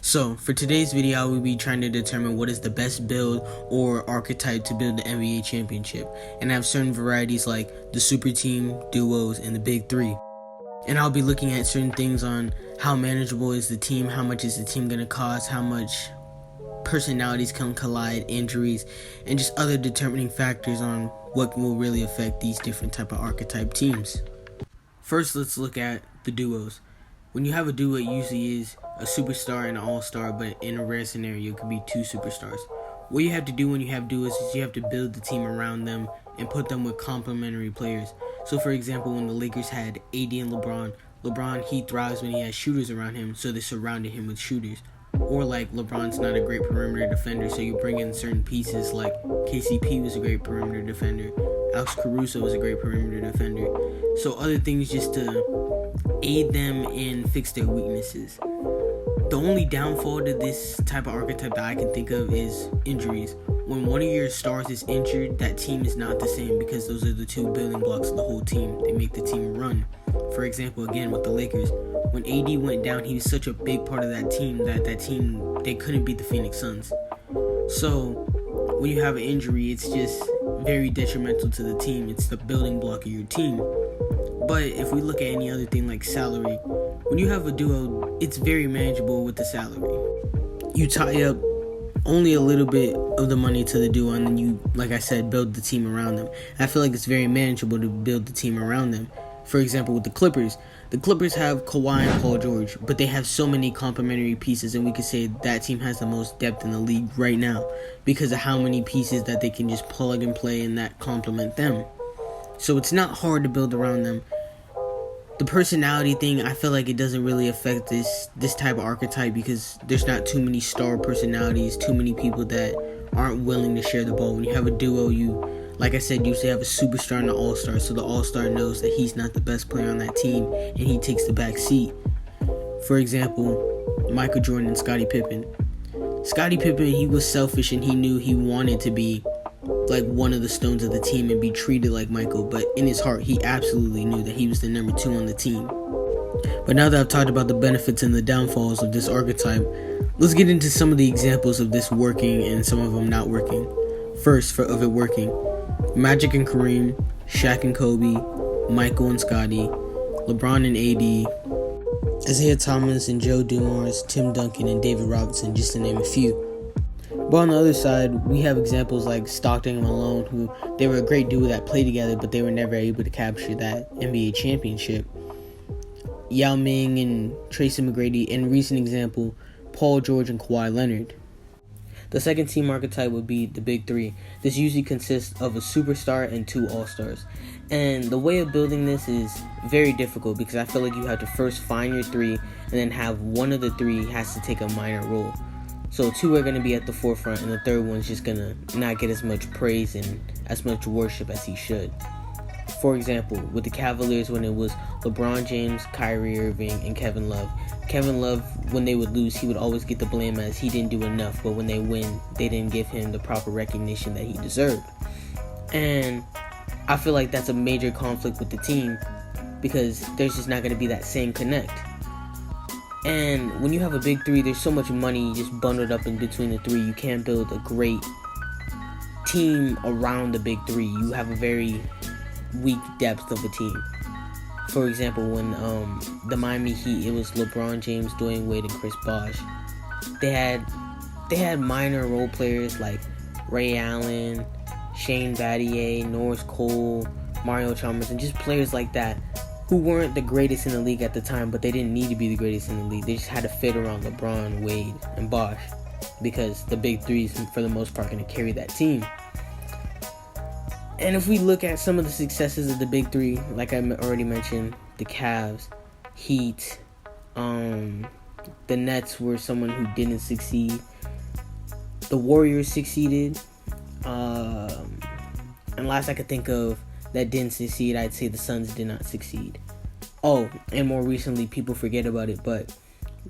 So, for today's video, I will be trying to determine what is the best build or archetype to build the NBA championship. And I have certain varieties like the super team, duos, and the big three. And I'll be looking at certain things on how manageable is the team, how much is the team going to cost, how much personalities can collide, injuries, and just other determining factors on what will really affect these different type of archetype teams. First, let's look at the duos. When you have a duo, it usually is a superstar and an all-star, but in a rare scenario, it could be two superstars. What you have to do when you have duos is you have to build the team around them and put them with complementary players. So, for example, when the Lakers had AD and LeBron, he thrives when he has shooters around him, so they surrounded him with shooters. Or like LeBron's not a great perimeter defender, so you bring in certain pieces like KCP was a great perimeter defender, Alex Caruso was a great perimeter defender. So other things just to aid them and fix their weaknesses. The only downfall to this type of archetype that I can think of is injuries. When one of your stars is injured, that team is not the same because those are the two building blocks of the whole team. They make the team run. For example, again with the Lakers, when AD went down, he was such a big part of that team they couldn't beat the Phoenix Suns. So when you have an injury, it's just very detrimental to the team. It's the building block of your team. But if we look at any other thing like salary, when you have a duo, it's very manageable with the salary. You tie up only a little bit of the money to the duo, and then you, like I said, build the team around them. I feel like it's very manageable to build the team around them. For example, with the Clippers have Kawhi and Paul George, but they have so many complementary pieces, and we could say that team has the most depth in the league right now because of how many pieces that they can just plug and play and that complement them. So it's not hard to build around them. The personality thing, I feel like it doesn't really affect this type of archetype because there's not too many star personalities, too many people that aren't willing to share the ball. When you have a duo, like I said, usually have a superstar and an all-star, so the all-star knows that he's not the best player on that team and he takes the back seat. For example, Michael Jordan and Scottie Pippen. Scottie Pippen, he was selfish and he knew he wanted to be like one of the stones of the team and be treated like Michael, but in his heart he absolutely knew that he was the number 2 on the team. But now that I've talked about the benefits and the downfalls of this archetype, let's get into some of the examples of this working and some of them not working. First, of it working, Magic and Kareem, Shaq and Kobe, Michael and Scottie, LeBron and AD, Isaiah Thomas and Joe Dumars, Tim Duncan and David Robinson, just to name a few. But on the other side, we have examples like Stockton and Malone, who they were a great duo that played together, but they were never able to capture that NBA championship. Yao Ming and Tracy McGrady, and recent example, Paul George and Kawhi Leonard. The second team archetype would be the big three. This usually consists of a superstar and 2 all-stars. And the way of building this is very difficult because I feel like you have to first find your 3 and then have one of the 3 has to take a minor role. So 2 are going to be at the forefront and the third one's just going to not get as much praise and as much worship as he should. For example, with the Cavaliers when it was LeBron James, Kyrie Irving, and Kevin Love. Kevin Love, when they would lose, he would always get the blame as he didn't do enough, but when they win, they didn't give him the proper recognition that he deserved. And I feel like that's a major conflict with the team because there's just not going to be that same connect. And when you have a big 3, there's so much money just bundled up in between the 3. You can't build a great team around the big 3. You have a very weak depth of a team. For example, when the Miami Heat, it was LeBron James, Dwayne Wade, and Chris Bosh. They had minor role players like Ray Allen, Shane Battier, Norris Cole, Mario Chalmers, and just players like that who weren't the greatest in the league at the time, but they didn't need to be the greatest in the league. They just had to fit around LeBron, Wade, and Bosh because the big 3s, for the most part, going to carry that team. And if we look at some of the successes of the big 3, like I already mentioned, the Cavs, Heat, the Nets were someone who didn't succeed. The Warriors succeeded. And last I could think of that didn't succeed, I'd say the Suns did not succeed. Oh, and more recently, people forget about it, but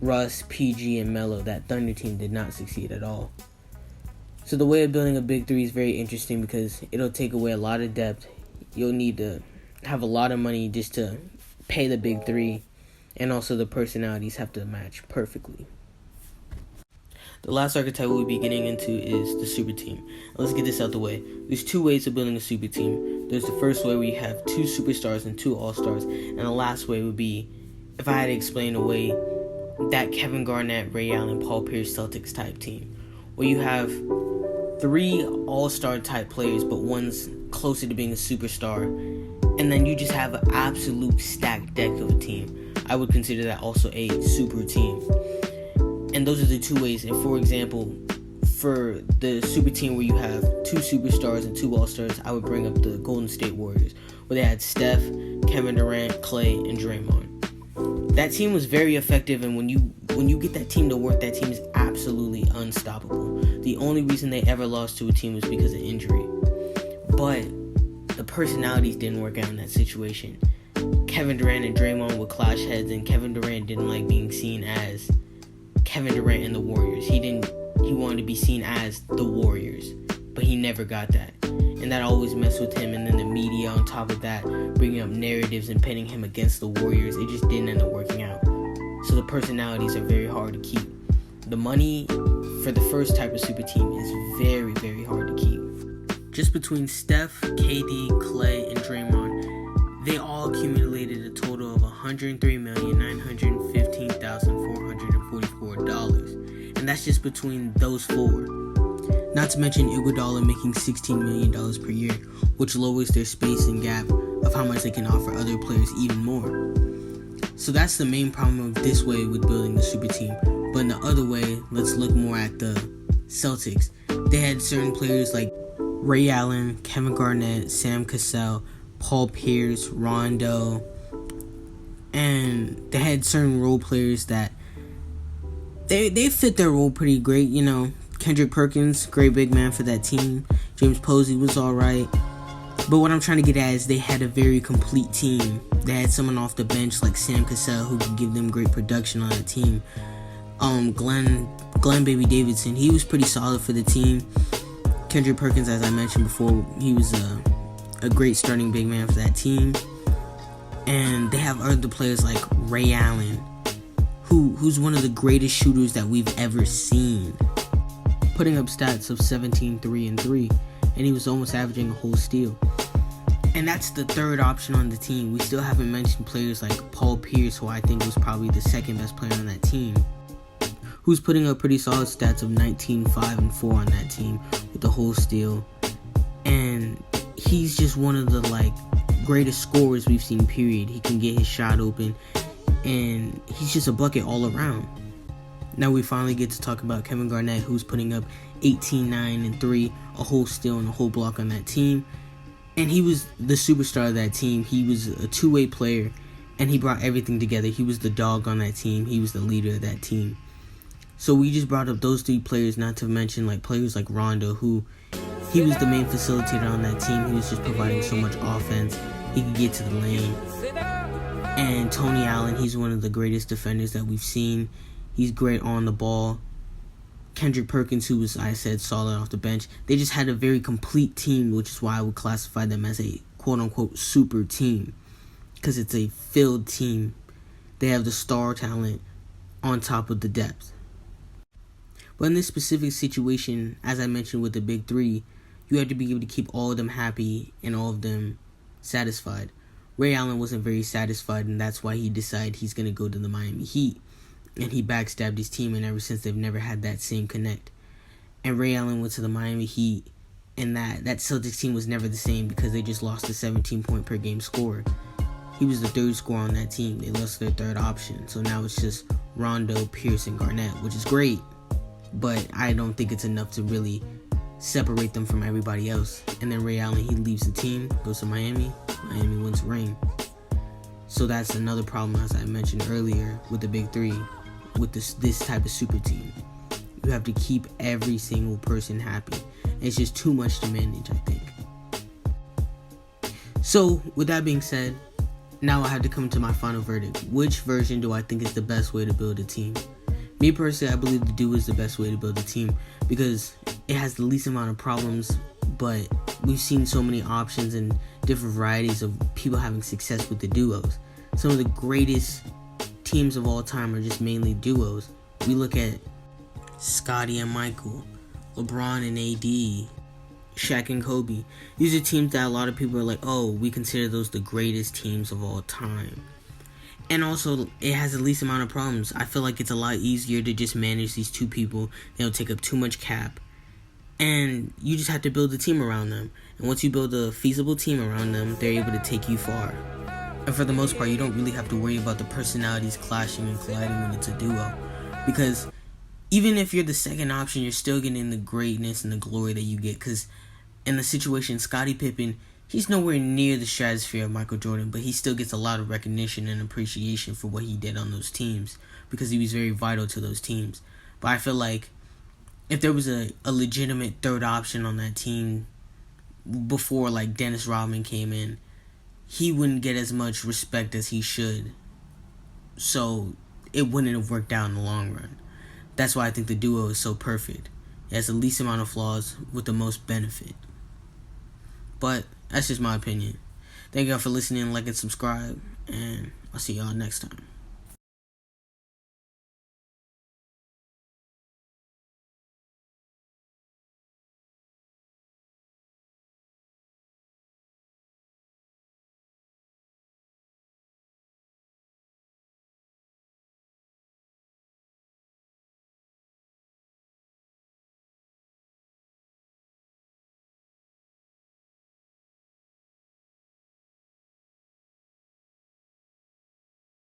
Russ, PG, and Melo, that Thunder team did not succeed at all. So the way of building a big 3 is very interesting because it'll take away a lot of depth. You'll need to have a lot of money just to pay the big 3, and also the personalities have to match perfectly. The last archetype we'll be getting into is the super team. Let's get this out the way. There's two ways of building a super team. There's the first way where you have 2 superstars and 2 all-stars, and the last way would be, if I had to explain away, that Kevin Garnett, Ray Allen, Paul Pierce Celtics type team, where you have 3 all-star type players, but one's closer to being a superstar, and then you just have an absolute stacked deck of a team. I would consider that also a super team. And those are the 2 ways. And for example, for the super team where you have 2 superstars and 2 all-stars, I would bring up the Golden State Warriors, where they had Steph, Kevin Durant, Clay, and Draymond. That team was very effective, and when you get that team to work, that team is absolutely unstoppable. The only reason they ever lost to a team was because of injury. But the personalities didn't work out in that situation. Kevin Durant and Draymond would clash heads, and Kevin Durant didn't like being seen as Kevin Durant and the Warriors. He wanted to be seen as the Warriors, but he never got that. And that always messed with him, and then the media on top of that, bringing up narratives and pitting him against the Warriors, it just didn't end up working out. So the personalities are very hard to keep. The money for the first type of super team is very, very hard to keep. Just between Steph, KD, Clay, and Draymond, they all accumulated a total of $103,915,444. And that's just between those 4. Not to mention Iguodala making $16 million per year, which lowers their spacing gap of how much they can offer other players even more. So that's the main problem of this way with building the super team. But in the other way, let's look more at the Celtics. They had certain players like Ray Allen, Kevin Garnett, Sam Cassell, Paul Pierce, Rondo, and they had certain role players that they fit their role pretty great. You know, Kendrick Perkins, great big man for that team. James Posey was alright. But what I'm trying to get at is they had a very complete team. They had someone off the bench like Sam Cassell who could give them great production on the team. Glenn Baby Davidson, he was pretty solid for the team. Kendrick Perkins, as I mentioned before, he was a great starting big man for that team. And they have other players like Ray Allen, who's one of the greatest shooters that we've ever seen, putting up stats of 17, 3, and 3, and he was almost averaging a whole steal. And that's the third option on the team. We still haven't mentioned players like Paul Pierce, who I think was probably the second best player on that team, who's putting up pretty solid stats of 19, 5, and 4 on that team with the whole steal. And he's just one of the greatest scorers we've seen, period. He can get his shot open, and he's just a bucket all around. Now we finally get to talk about Kevin Garnett, who's putting up 18, 9, and 3, a whole steal and a whole block on that team. And he was the superstar of that team. He was a two-way player, and he brought everything together. He was the dog on that team. He was the leader of that team. So we just brought up those 3 players, not to mention players like Rondo, who he was the main facilitator on that team. He was just providing so much offense. He could get to the lane. And Tony Allen, he's one of the greatest defenders that we've seen. He's great on the ball. Kendrick Perkins, who was, I said, solid off the bench. They just had a very complete team, which is why I would classify them as a quote-unquote super team, because it's a filled team. They have the star talent on top of the depth. But in this specific situation, as I mentioned with the big 3, you have to be able to keep all of them happy and all of them satisfied. Ray Allen wasn't very satisfied, and that's why he decided he's going to go to the Miami Heat. And he backstabbed his team, and ever since they've never had that same connect. And Ray Allen went to the Miami Heat, and that Celtics team was never the same because they just lost a 17-point per game scorer. He was the 3rd scorer on that team. They lost their 3rd option. So now it's just Rondo, Pierce, and Garnett, which is great. But I don't think it's enough to really separate them from everybody else. And then Ray Allen, he leaves the team, goes to Miami. Miami wins a ring. So that's another problem, as I mentioned earlier, with the big 3. With this type of super team, you have to keep every single person happy. It's just too much to manage, I think. So with that being said, now I have to come to my final verdict. Which version do I think is the best way to build a team? Me personally, I believe the duo is the best way to build a team because it has the least amount of problems, but we've seen so many options and different varieties of people having success with the duos. Some of the greatest teams of all time are just mainly duos. We look at Scottie and Michael, LeBron and AD, Shaq and Kobe. These are teams that a lot of people are like, oh, we consider those the greatest teams of all time. And also, it has the least amount of problems. I feel like it's a lot easier to just manage these two people. They don't take up too much cap. And you just have to build a team around them. And once you build a feasible team around them, they're able to take you far. And for the most part, you don't really have to worry about the personalities clashing and colliding when it's a duo. Because even if you're the second option, you're still getting the greatness and the glory that you get. Because in the situation, Scottie Pippen, he's nowhere near the stratosphere of Michael Jordan, but he still gets a lot of recognition and appreciation for what he did on those teams because he was very vital to those teams. But I feel like if there was a legitimate third option on that team before like Dennis Rodman came in, he wouldn't get as much respect as he should. So it wouldn't have worked out in the long run. That's why I think the duo is so perfect. It has the least amount of flaws with the most benefit. But that's just my opinion. Thank y'all for listening, like and subscribe, and I'll see y'all next time.